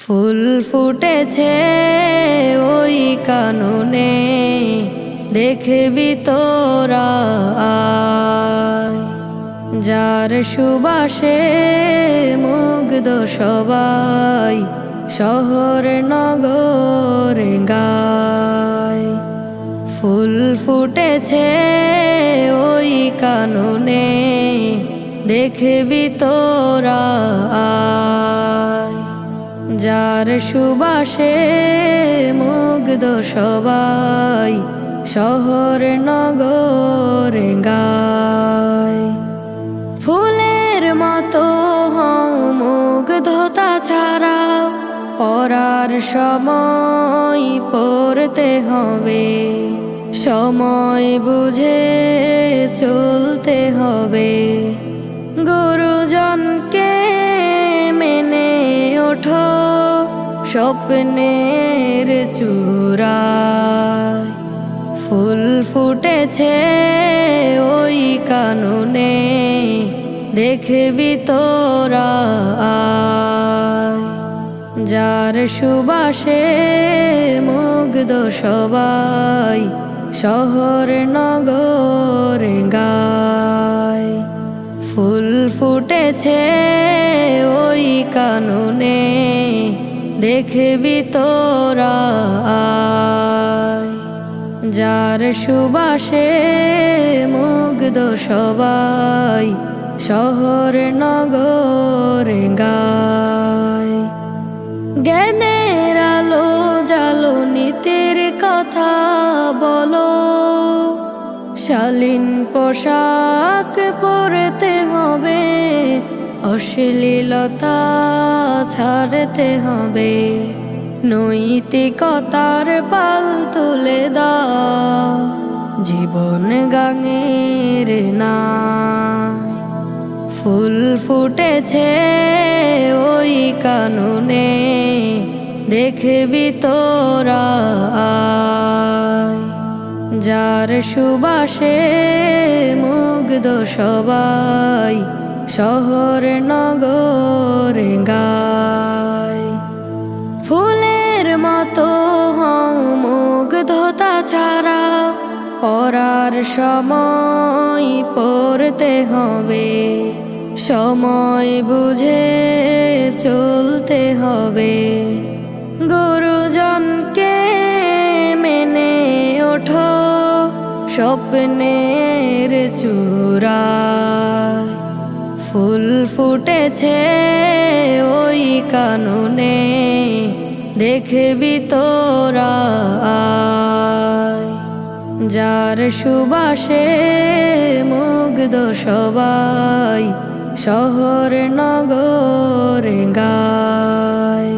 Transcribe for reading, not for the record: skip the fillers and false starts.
ফুল ফুটেছে ওই কাননে, দেখবি তোরা আয়। যার সুবাসে মুগ্ধ সবাই, শহর নগর গায়। ফুল ফুটেছে ওই কাননে, দেখবি তোরা আয়। যার সুবাসে মুগ্ধ সবাই, শহর নগর গায়। ফুলের মতো হও মুগ্ধতা ছাড়া, পড়ার সময় পড়তে হবে। সময় বুঝে চলতে হবে। গুরুজনকে মেনে ওঠো স্বপ্নের চূড়ায়। ফুল ফুটেছে ওই কাননে, দেখবি তোরা আয়। যার সুবাসে মুগ্ধ সবাই, শহর নগর গায়। ফুল ফুটেছে ওই কাননে, দেখবি তোরা আয়। যার সুবাসে মুগ্ধ সবাই, শহর নগর গায়। জ্ঞানের আলো জালো, নীতির কথা বলো। শালীন পোশাক পরতে হবে, অশ্লীলতা ছাড়তে হবে। নৈতিকতার পাল তুলে দাও, জীবন গাঙের নায়। ফুল ফুটেছে ওই কাননে, দেখবি তোরা আয়। যার সুবাসে মুগ্ধ সবাই, শহর নগর গায়। ফুলের মতো হও মুগ্ধতা ছাড়া, পড়ার সময় পড়তে হবে। সময় বুঝে চলতে হবে। গুরুজনকে মেনে ওঠো স্বপ্নের চূড়ায়। ফুল ফুটেছে ওই কাননে, দেখবি তোরা আয়। যার সুবাসে মুগ্ধ সবাই, শহর নগর গায়।